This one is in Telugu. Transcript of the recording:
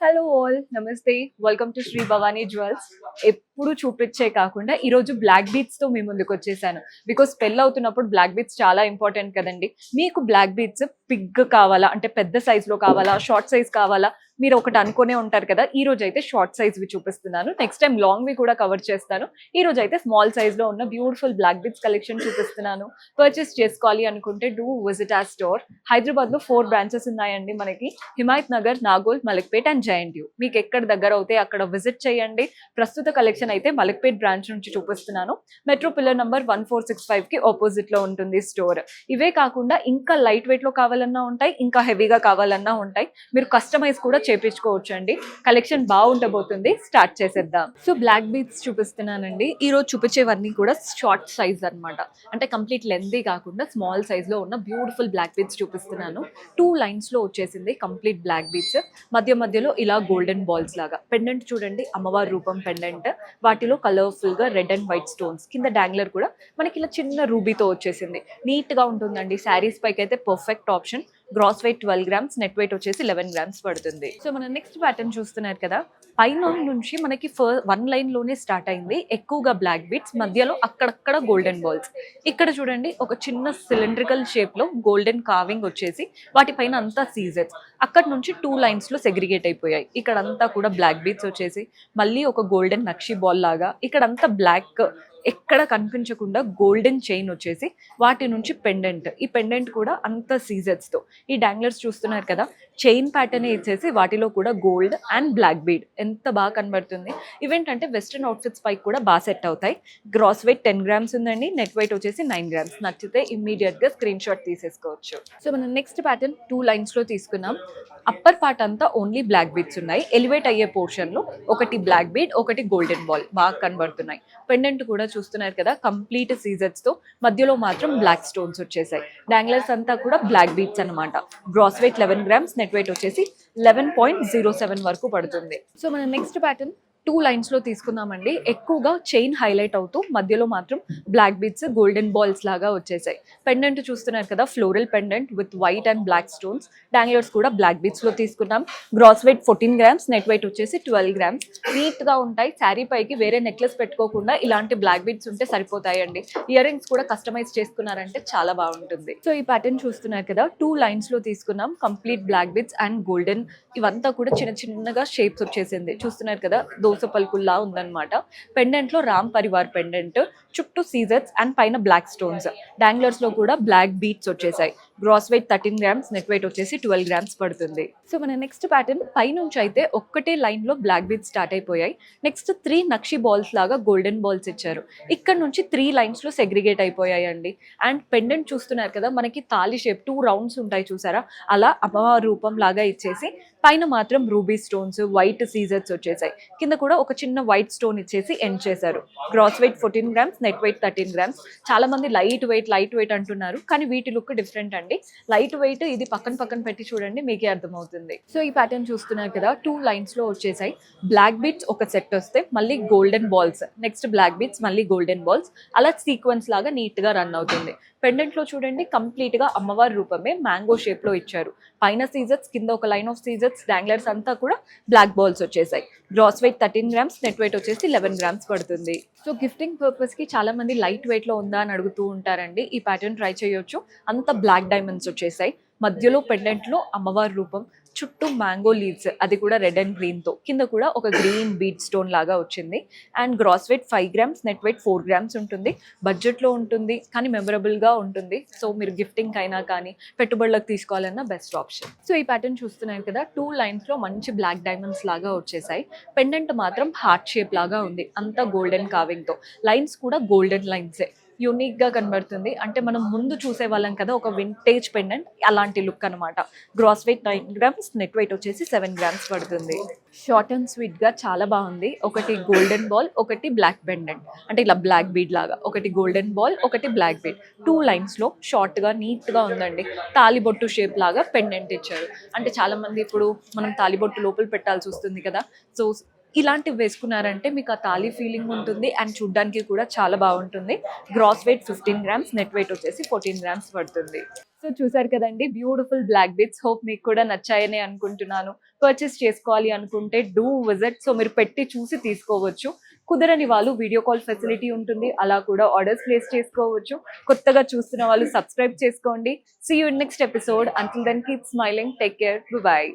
హలో ఆల్ నమస్తే welcome to Shri Bhavani jewels. ఎప్పుడు చూపించే కాకుండా ఈరోజు బ్లాక్ బీట్స్ తో మీ ముందుకు వచ్చేసాను. బికాస్ పెళ్ళి అవుతున్నప్పుడు బ్లాక్ బీట్స్ చాలా ఇంపార్టెంట్ కదండి. మీకు బ్లాక్ బీట్స్ పిగ్ కావాలా అంటే పెద్ద సైజ్ లో కావాలా, షార్ట్ సైజ్ కావాలా, మీరు ఒకటి అనుకునే ఉంటారు కదా. ఈ రోజు అయితే షార్ట్ సైజ్ వి చూపిస్తున్నాను, నెక్స్ట్ టైం లాంగ్ వి కూడా కవర్ చేస్తాను. ఈ రోజు అయితే స్మాల్ సైజ్ లో ఉన్న బ్యూటిఫుల్ బ్లాక్ బీట్స్ కలెక్షన్ చూపిస్తున్నాను. పర్చేస్ చేసుకోవాలి అనుకుంటే డూ విజిట్ ఆ స్టోర్. హైదరాబాద్ లో 4 బ్రాంచెస్ ఉన్నాయండి మనకి. హిమాయత్ నగర్, నాగోల్, మలక్పేట్ అండ్ జయంట్యూ. మీకు ఎక్కడ దగ్గర అవుతే అక్కడ విజిట్ చేయండి. ప్రస్తుత కలెక్షన్ అయితే మలక్పేట్ బ్రాంచ్ నుంచి చూపిస్తున్నాను. మెట్రో పిల్లర్ నంబర్ 1465 కి ఆపోజిట్ లో ఉంటుంది స్టోర్. ఇవే కాకుండా ఇంకా లైట్ వెయిట్ లో కావాలన్నా ఉంటాయి, ఇంకా హెవీగా కావాలన్నా ఉంటాయి. మీరు కస్టమైజ్ కూడా చేపించుకోవచ్చు అండి. కలెక్షన్ బాగుండబోతుంది. స్టార్ట్ చేసేద్దాం. సో బ్లాక్ బీట్స్ చూపిస్తున్నానండి. ఈ రోజు చూపించేవన్నీ కూడా షార్ట్ సైజ్ అన్నమాట. అంటే కంప్లీట్ లెంతీ కాకుండా స్మాల్ సైజ్ లో ఉన్న బ్యూటిఫుల్ బ్లాక్ బీట్స్ చూపిస్తున్నాను. 2 లైన్స్ లో వచ్చేసింది కంప్లీట్ బ్లాక్ బీట్స్. మధ్యలో ఇలా గోల్డెన్ బాల్స్ లాగా పెండెంట్ చూడండి, అమ్మవారి రూపం పెండెంట్. వాటిలో కలర్ఫుల్ గా రెడ్ అండ్ వైట్ స్టోన్స్, కింద డాంగ్లర్ కూడా మనకి ఇలా చిన్న రూబీతో వచ్చేసింది. నీట్ గా ఉంటుందండి. శారీస్ పైకి అయితే perfect option. Gross weight 12 grams, net weight వచ్చేసి 11 గ్రామ్స్ పడుతుంది. సో మన నెక్స్ట్ ప్యాటర్న్ చూస్తున్నారు కదా, పైన నుంచి మనకి 1 లైన్ లోనే స్టార్ట్ అయింది. ఎక్కువగా బ్లాక్ బీట్స్, మధ్యలో అక్కడక్కడ గోల్డెన్ బాల్స్. ఇక్కడ చూడండి ఒక చిన్న సిలిండ్రికల్ షేప్ లో గోల్డెన్ కార్వింగ్ వచ్చేసి వాటిపైన అంతా సీజర్స్. అక్కడ నుంచి 2 లైన్స్ లో సెగ్రిగేట్ అయిపోయాయి. ఇక్కడ అంతా కూడా బ్లాక్ బీట్స్ వచ్చేసి మళ్ళీ ఒక గోల్డెన్ నక్షి బాల్ లాగా, ఇక్కడ అంతా బ్లాక్, ఎక్కడ కనిపించకుండా గోల్డెన్ చైన్ వచ్చేసి వాటి నుంచి పెండెంట్. ఈ పెండెంట్ కూడా అంత సీజర్స్ తో. ఈ డాంగ్లర్స్ చూస్తున్నారు కదా, చైన్ ప్యాటర్న్ ఇచ్చేసి వాటిలో కూడా గోల్డ్ అండ్ బ్లాక్ బీడ్ ఎంత బాగా కనబడుతుంది. ఇవేంటంటే వెస్ట్రన్ అవుట్ఫిట్స్ పైకి కూడా బాగా సెట్ అవుతాయి. గ్రాస్ వెయిట్ 10 గ్రామ్స్ ఉందండి, నెట్ వెయిట్ వచ్చేసి 9 గ్రామ్స్. నచ్చితే ఇమ్మీడియట్ గా స్క్రీన్ షాట్ తీసేసుకోవచ్చు. సో మనం నెక్స్ట్ ప్యాటర్న్ 2 లైన్స్ లో తీసుకున్నాం. అప్పర్ పార్ట్ అంతా ఓన్లీ బ్లాక్ బీడ్స్ ఉన్నాయి. ఎలివేట్ అయ్యే పోర్షన్ లో ఒకటి బ్లాక్ బీడ్, ఒకటి గోల్డెన్ బాల్ బాగా కనబడుతున్నాయి. పెండెంట్ కూడా చూస్తున్నారు కదా, కంప్లీట్ సీజర్స్ తో. మధ్యలో మాత్రం బ్లాక్ స్టోన్స్ వచ్చేసాయి. డాంగ్లర్స్ అంతా కూడా బ్లాక్ బీడ్స్ అనమాట. Gross weight 11 grams, net weight వచ్చేసి 11.07 వరకు పడుతుంది. సో మన నెక్స్ట్ ప్యాటర్న్ 2 లైన్స్ లో తీసుకుందామండి. ఎక్కువగా చైన్ హైలైట్ అవుతూ మధ్యలో మాత్రం బ్లాక్ బీడ్స్, గోల్డెన్ బాల్స్ లాగా వచ్చేసాయి. పెండెంట్ చూస్తున్నారు కదా, floral pendant with white and black stones. Danglers కూడా బ్లాక్ బీడ్స్ లో తీసుకున్నాం. Gross weight 14 grams, net weight వచ్చేసి 12 గ్రామ్స్. నీట్ గా ఉంటాయి. శారీ పైకి వేరే నెక్లెస్ పెట్టుకోకుండా ఇలాంటి బ్లాక్ బీడ్స్ ఉంటే సరిపోతాయండి. ఇయర్ రింగ్స్ కూడా కస్టమైజ్ చేసుకున్నారంటే చాలా బాగుంటుంది. సో ఈ ప్యాటర్న్ చూస్తున్నారు కదా, 2 లైన్స్ లో తీసుకున్నాం. Complete black beads and golden, ఇవంతా కూడా చిన్న చిన్నగా షేప్స్ వచ్చేసింది. చూస్తున్నారు కదా, దోస పలుకుల్లా ఉందన్నమాట. పెండెంట్ లో రామ్ పరివార్ పెండెంట్, చుట్టూ సీజర్స్ అండ్ పైన బ్లాక్ స్టోన్స్. డాంగ్లర్స్ లో కూడా బ్లాక్ బీట్స్ వచ్చేసాయి. Gross weight 13 grams, net weight వచ్చేసి 12 గ్రామ్స్ పడుతుంది. సో మన నెక్స్ట్ ప్యాటర్న్ పైనుంచి అయితే ఒక్కటే లైన్ లో బ్లాక్ బీట్స్ స్టార్ట్ అయిపోయాయి. నెక్స్ట్ 3 నక్షి బాల్స్ లాగా గోల్డెన్ బాల్స్ ఇచ్చారు. ఇక్కడ నుంచి 3 లైన్స్ లో సెగ్రిగేట్ అయిపోయాయి అండి. అండ్ పెండెంట్ చూస్తున్నారు కదా, మనకి తాలి షేప్ 2 రౌండ్స్ ఉంటాయి చూసారా, అలా అమ్మవారి రూపం లాగా ఇచ్చేసి పైన మాత్రం రూబీ స్టోన్స్, వైట్ సీజర్స్ వచ్చేసాయి. కింద కూడా ఒక చిన్న వైట్ స్టోన్ ఇచ్చేసి ఎండ్ చేశారు. Gross weight 14 grams, net weight 13 grams. చాలా మంది లైట్ వెయిట్ అంటున్నారు, కానీ వీటి లుక్ డిఫరెంట్ అండి. లైట్ వెయిట్ ఇది పక్కన పెట్టి చూడండి, మీకే అర్థమవుతుంది. సో ఈ ప్యాటర్న్ చూస్తున్నారు కదా, 2 లైన్స్ లో వచ్చేసాయి. బ్లాక్ బీట్స్ ఒక సెట్ వస్తే మళ్ళీ golden balls, next black beads, మళ్ళీ గోల్డెన్ బాల్స్, అలా సీక్వెన్స్ లాగా నీట్ గా రన్ అవుతుంది. పెండెంట్ లో చూడండి, కంప్లీట్ గా అమ్మవారి రూపమే మ్యాంగో షేప్ లో ఇచ్చారు. పైన సీజర్స్, కింద ఒక లైన్ ఆఫ్ సీజర్స్. డాంగ్లర్స్ అంతా కూడా బ్లాక్ బాల్స్ వచ్చేసాయి. Gross weight 13 grams, net weight వచ్చేసి 11 గ్రామ్స్ పడుతుంది. సో గిఫ్టింగ్ పర్పస్ కి చాలా మంది లైట్ వెయిట్ లో ఉందా అని అడుగుతూ ఉంటారండి. ఈ ప్యాటర్న్ ట్రై చేయొచ్చు. అంత బ్లాక్ డైమండ్స్ వచ్చేసాయి. మధ్యలో పెండెంట్ లో అమ్మవారి రూపం, చుట్టూ మ్యాంగో లీవ్స్, అది కూడా రెడ్ అండ్ గ్రీన్ తో. కింద కూడా ఒక గ్రీన్ బీట్ స్టోన్ లాగా వచ్చింది. And gross weight 5 grams, net weight 4 grams ఉంటుంది. బడ్జెట్ లో ఉంటుంది, కానీ మెమరబుల్ గా ఉంటుంది. సో మీరు గిఫ్టింగ్ అయినా కానీ పెట్టుబడులకు తీసుకోవాలన్నా బెస్ట్ ఆప్షన్. సో ఈ ప్యాటర్న్ చూస్తున్నారు కదా, 2 లైన్స్ లో మంచి బ్లాక్ డైమండ్స్ లాగా వచ్చేసాయి. పెండెంట్ మాత్రం హార్ట్ షేప్ లాగా ఉంది, అంతా గోల్డెన్ కార్వింగ్ తో. లైన్స్ కూడా గోల్డెన్ లైన్సే. యూనిక్ గా కనబడుతుంది. అంటే మనం ముందు చూసే వాళ్ళం కదా, ఒక వింటేజ్ పెండెంట్, అలాంటి లుక్ అనమాట. Gross weight 9 grams, net weight వచ్చేసి 7 గ్రామ్స్ పడుతుంది. షార్ట్ అండ్ స్వీట్ గా చాలా బాగుంది. ఒకటి గోల్డెన్ బాల్, ఒకటి బ్లాక్ పెండెంట్, అంటే ఇలా బ్లాక్ బీడ్ లాగా. ఒకటి గోల్డెన్ బాల్, ఒకటి బ్లాక్ బీడ్. 2 లైన్స్ లో షార్ట్ గా నీట్ గా ఉందండి. తాలిబొట్టు షేప్ లాగా పెండెంట్ ఇచ్చారు. అంటే చాలా మంది ఇప్పుడు మనం తాలిబొట్టు లోపల పెట్టాల్సి వస్తుంది కదా, సో ఇలాంటివి వేసుకున్నారంటే మీకు ఆ తాళి ఫీలింగ్ ఉంటుంది అండ్ చూడ్డానికి కూడా చాలా బాగుంటుంది. Gross weight 15 grams, net weight వచ్చేసి 14 గ్రామ్స్ పడుతుంది. సో సో చూసారు కదండి, బ్యూటిఫుల్ బ్లాక్ బీట్స్. హోప్ మీకు కూడా నచ్చాయని అనుకుంటున్నాను. పర్చేస్ చేసుకోవాలి అనుకుంటే డూ విజిట్. సో మీరు పెట్టి చూసి తీసుకోవచ్చు. కుదరని వాళ్ళు వీడియో కాల్ ఫెసిలిటీ ఉంటుంది, అలా కూడా ఆర్డర్స్ ప్లేస్ చేసుకోవచ్చు. కొత్తగా చూస్తున్న వాళ్ళు సబ్స్క్రైబ్ చేసుకోండి. See you in next episode. Until then keep smiling, take care, by.